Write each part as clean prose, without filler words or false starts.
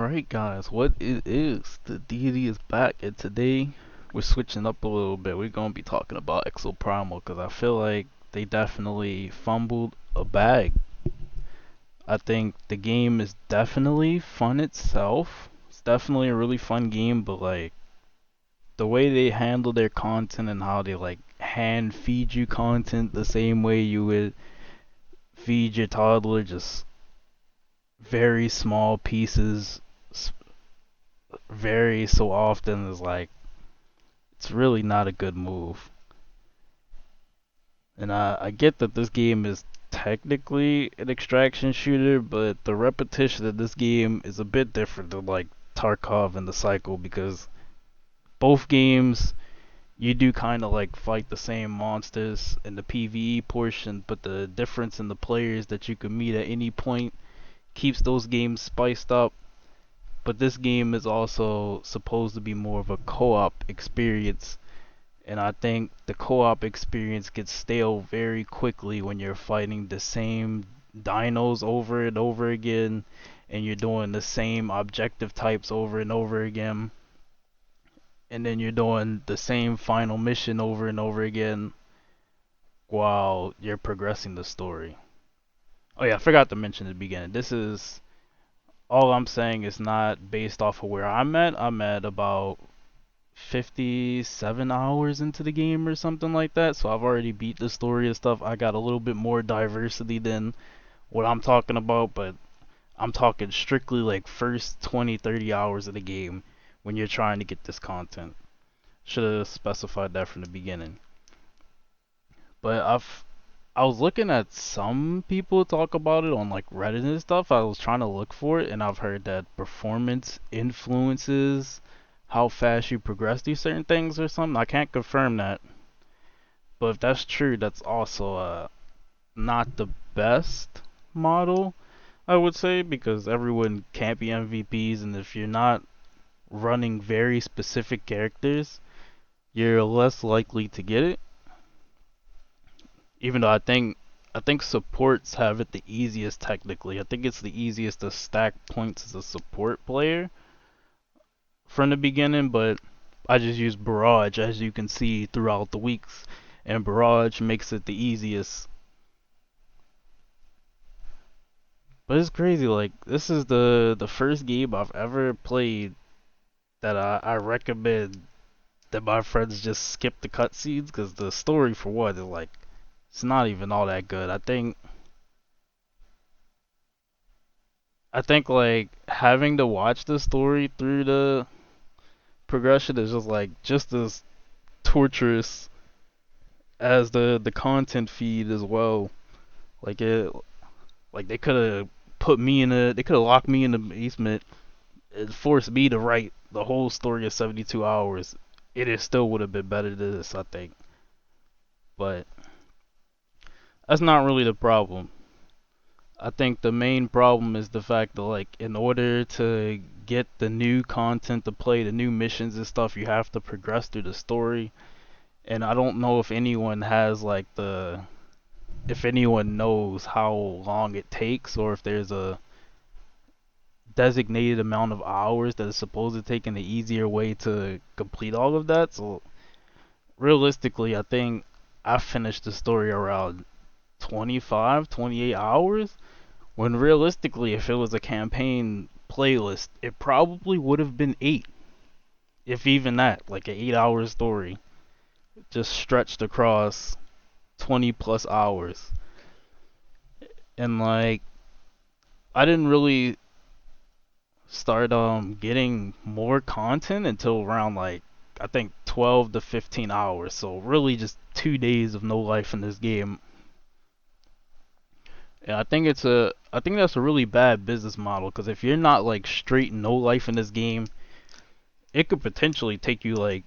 Alright guys, what it is, the deity is back, and today we're switching up a little bit. We're gonna be talking about Exoprimal because I feel like they definitely fumbled a bag. I think the game is definitely fun itself. It's definitely a really fun game, but like the way they handle their content and how they like hand feed you content the same way you would feed your toddler, just very small pieces, very so often is like it's really not a good move. And I get that this game is technically an extraction shooter, but the repetition of this game is a bit different than like Tarkov and the Cycle because both games you do kind of like fight the same monsters in the PvE portion, but the difference in the players that you can meet at any point keeps those games spiced up. But this game is also supposed to be more of a co-op experience. And I think the co-op experience gets stale very quickly when you're fighting the same dinos over and over again, and you're doing the same objective types over and over again, and then you're doing the same final mission over and over again while you're progressing the story. Oh yeah, I forgot to mention at the beginning. This is all I'm saying is not based off of where I'm at. I'm at about 57 hours into the game or something like that. So I've already beat the story and stuff. I got a little bit more diversity than what I'm talking about, but I'm talking strictly like first 20, 30 hours of the game when you're trying to get this content. Should have specified that from the beginning. But I was looking at some people talk about it on like Reddit and stuff. I was trying to look for it and I've heard that performance influences how fast you progress through certain things or something. I can't confirm that, but if that's true, that's also not the best model, I would say, because everyone can't be MVPs, and if you're not running very specific characters, you're less likely to get it. Even though I think supports have it the easiest technically. I think it's the easiest to stack points as a support player from the beginning, but I just use Barrage as you can see throughout the weeks, and Barrage makes it the easiest. But it's crazy, like this is the first game I've ever played that I recommend that my friends just skip the cutscenes because the story for one is like it's not even all that good. I think like having to watch the story through the progression is just like just as torturous as the content feed as well. Like it like they could have locked me in the basement and forced me to write the whole story of 72 hours. It is still would have been better than this, I think. But that's not really the problem. I think the main problem is the fact that like in order to get the new content to play, the new missions and stuff, you have to progress through the story. And I don't know if anyone has like the if anyone knows how long it takes or if there's a designated amount of hours that is supposed to take in the easier way to complete all of that. So realistically, I think I finished the story around 25, 28 hours. When realistically, if it was a campaign playlist, it probably would have been 8. If even that, like an 8 hour story, just stretched across 20 plus hours. And like, I didn't really start getting more content until around like I think 12 to 15 hours. So really just 2 days of no life in this game. And I think that's a really bad business model because if you're not like straight no life in this game, it could potentially take you like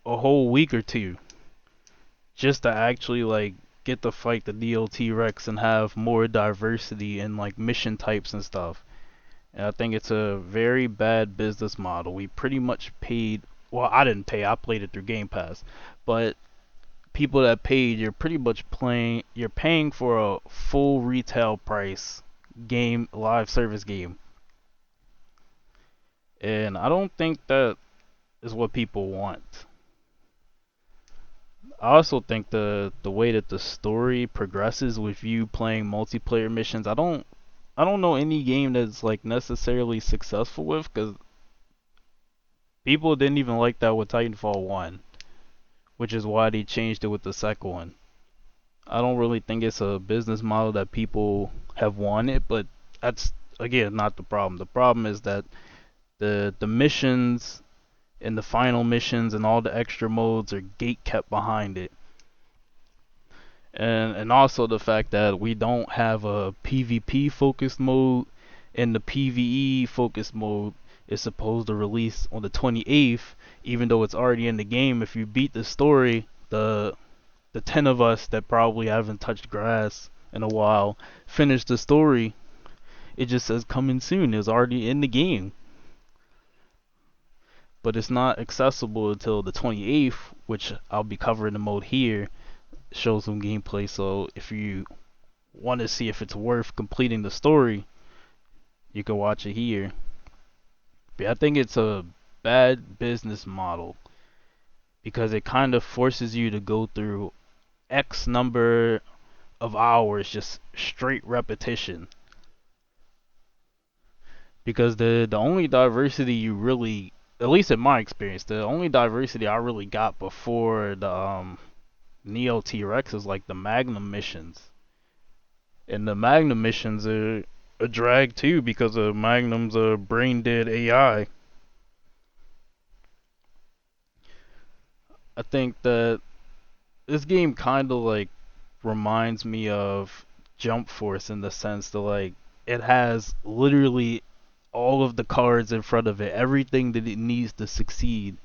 a whole week or two just to actually like get to fight the DLT Rex and have more diversity in like mission types and stuff. And I think it's a very bad business model. We pretty much paid, well, I didn't pay, I played it through Game Pass. But people that paid, you're paying for a full retail price game, live service game. And I don't think that is what people want. I also think the way that the story progresses with you playing multiplayer missions, I don't know any game that's like necessarily successful with, because people didn't even like that with Titanfall 1, which is why they changed it with the second one. I don't really think it's a business model that people have wanted, but that's again not the problem. The problem is that the missions and the final missions and all the extra modes are gate kept behind it. And also the fact that we don't have a PvP focused mode, and the PvE focused mode is supposed to release on the 28th, even though it's already in the game. If you beat the story, the 10 of us that probably haven't touched grass in a while finish the story, it just says coming soon. It's already in the game, but it's not accessible until the 28th, which I'll be covering the mode here. Show some gameplay, so if you want to see if it's worth completing the story, you can watch it here. But I think it's a bad business model because it kind of forces you to go through X number of hours just straight repetition. Because the only diversity you really, at least in my experience, the only diversity I really got before the Neo T-Rex is like the Magnum missions. And the Magnum missions are a drag too because of Magnum's brain dead AI. I think that this game kind of like reminds me of Jump Force in the sense that like it has literally all of the cards in front of it, everything that it needs to succeed,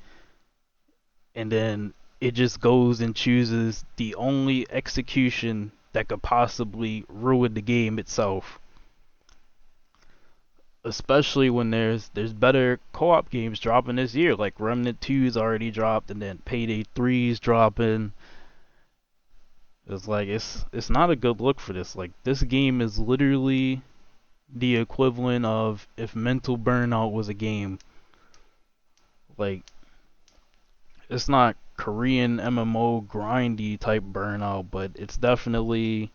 and then it just goes and chooses the only execution that could possibly ruin the game itself. Especially when there's better co-op games dropping this year, like Remnant 2's already dropped, and then Payday 3's dropping. It's like it's not a good look for this. Like this game is literally the equivalent of if Mental Burnout was a game. Like it's not Korean MMO grindy type Burnout, but it's definitely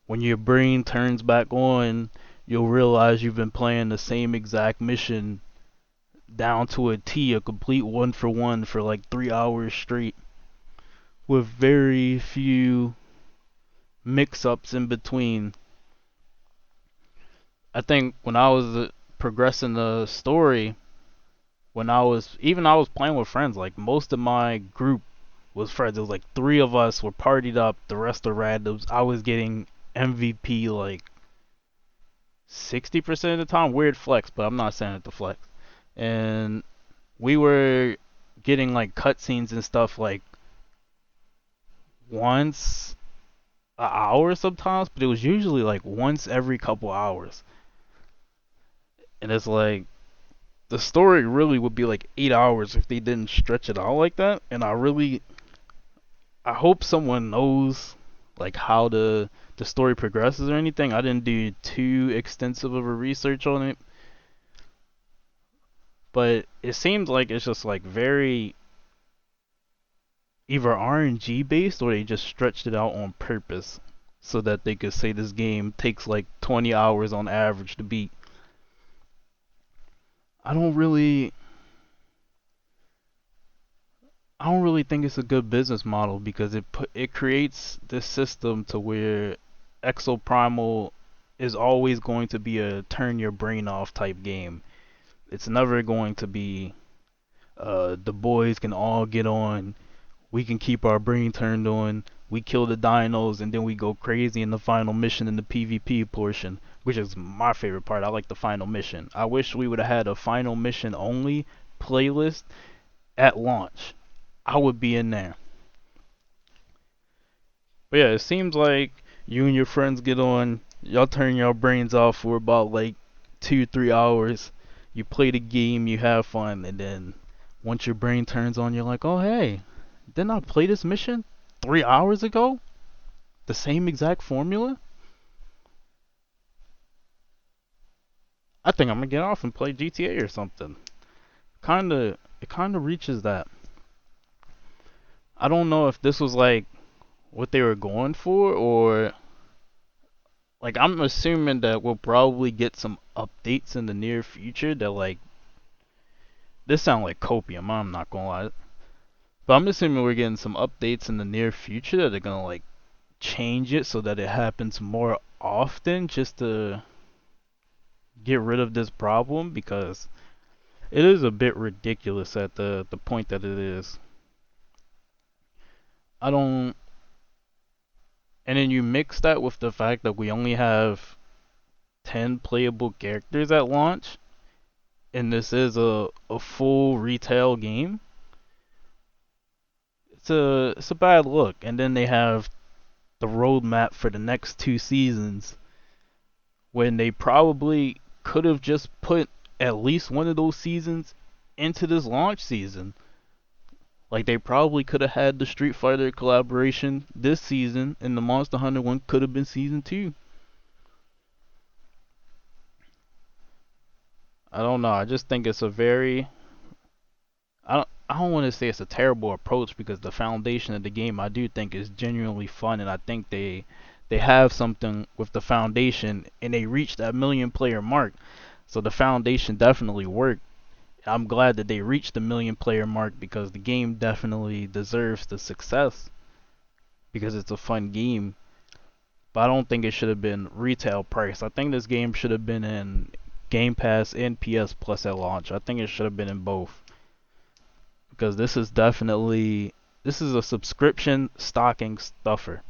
when your brain turns back on, you'll realize you've been playing the same exact mission down to a T, a complete one for one for like 3 hours straight, with very few mix ups in between. I think when I was progressing the story, when I was playing with friends, like most of my group was friends. It was like three of us were partied up, the rest are randoms. I was getting MVP like 60% of the time. Weird flex, but I'm not saying it to flex. And we were getting like cutscenes and stuff like once an hour sometimes, but it was usually like once every couple hours. And it's like the story really would be like 8 hours if they didn't stretch it out like that. And I hope someone knows like how the story progresses or anything. I didn't do too extensive of a research on it, but it seems like it's just like very either RNG based or they just stretched it out on purpose so that they could say this game takes like 20 hours on average to beat. I don't really I don't really think it's a good business model because it creates this system to where Exoprimal is always going to be a turn your brain off type game. It's never going to be the boys can all get on, we can keep our brain turned on, we kill the dinos and then we go crazy in the final mission in the PvP portion, which is my favorite part. I like the final mission. I wish we would have had a final mission only playlist at launch. I would be in there. But yeah, it seems like you and your friends get on, y'all turn your brains off for about like 2, 3 hours. You play the game, you have fun, and then once your brain turns on, you're like, oh hey, didn't I play this mission 3 hours ago? The same exact formula? I think I'm gonna get off and play GTA or something. kind of reaches that. I don't know if this was like what they were going for, or like I'm assuming that we'll probably get some updates in the near future that like this sound like copium, I'm not gonna lie. But I'm assuming we're getting some updates in the near future that are gonna like change it so that it happens more often just to get rid of this problem because it is a bit ridiculous at the point that it is. I don't and then you mix that with the fact that we only have 10 playable characters at launch and this is a full retail game. It's a bad look. And then they have the roadmap for the next 2 seasons when they probably could have just put at least one of those seasons into this launch season. Like they probably could have had the Street Fighter collaboration this season, and the Monster Hunter one could have been season 2. I don't know. I just think it's a very I don't want to say it's a terrible approach because the foundation of the game I do think is genuinely fun, and I think they have something with the foundation, and they reached that million player mark. So the foundation definitely worked. I'm glad that they reached the million player mark because the game definitely deserves the success because it's a fun game. But I don't think it should have been retail price. I think this game should have been in Game Pass and PS Plus at launch. I think it should have been in both because this is a subscription stocking stuffer.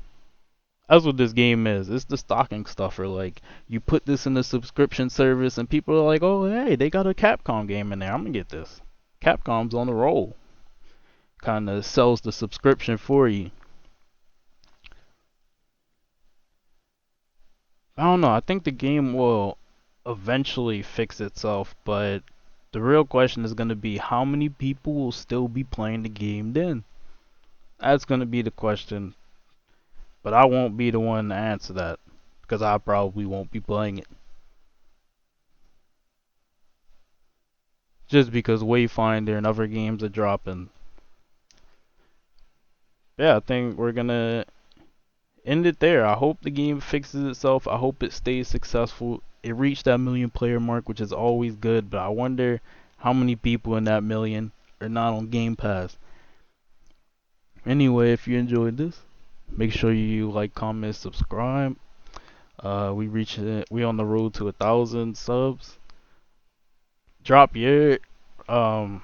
That's what this game is. It's the stocking stuffer. Like you put this in the subscription service, and people are like, "Oh, hey, they got a Capcom game in there. I'm gonna get this." Capcom's on the roll. Kind of sells the subscription for you. I don't know. I think the game will eventually fix itself, but the real question is gonna be how many people will still be playing the game then. That's gonna be the question. But I won't be the one to answer that because I probably won't be playing it. Just because Wayfinder and other games are dropping. Yeah, I think we're gonna end it there. I hope the game fixes itself. I hope it stays successful. It reached that million player mark, which is always good, but I wonder how many people in that million are not on Game Pass. Anyway, if you enjoyed this, make sure you like, comment, subscribe. We on the road to 1,000 subs. Drop your um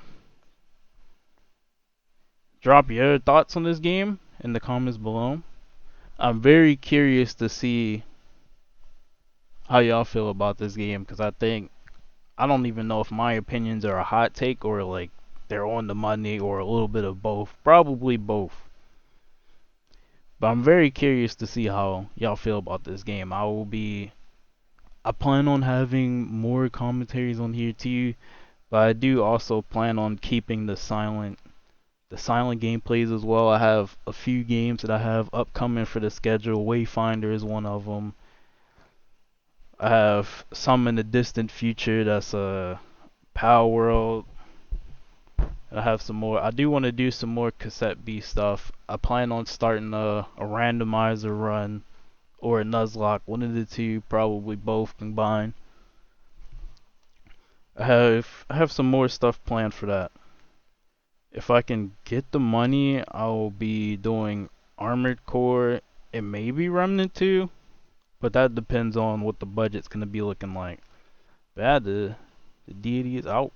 drop your thoughts on this game in the comments below. I'm very curious to see how y'all feel about this game because I don't even know if my opinions are a hot take or like they're on the money or a little bit of both. Probably both. But I'm very curious to see how y'all feel about this game. I plan on having more commentaries on here too, but I do also plan on keeping the silent gameplays as well. I have a few games that I have upcoming for the schedule. Wayfinder is one of them. I have some in the distant future. That's Power World. I have some more. I do want to do some more cassette B stuff. I plan on starting a randomizer run or a Nuzlocke, one of the two, probably both combined. I have some more stuff planned for that. If I can get the money, I'll be doing Armored Core and maybe Remnant 2, but that depends on what the budget's gonna be looking like. But yeah, the deity is out.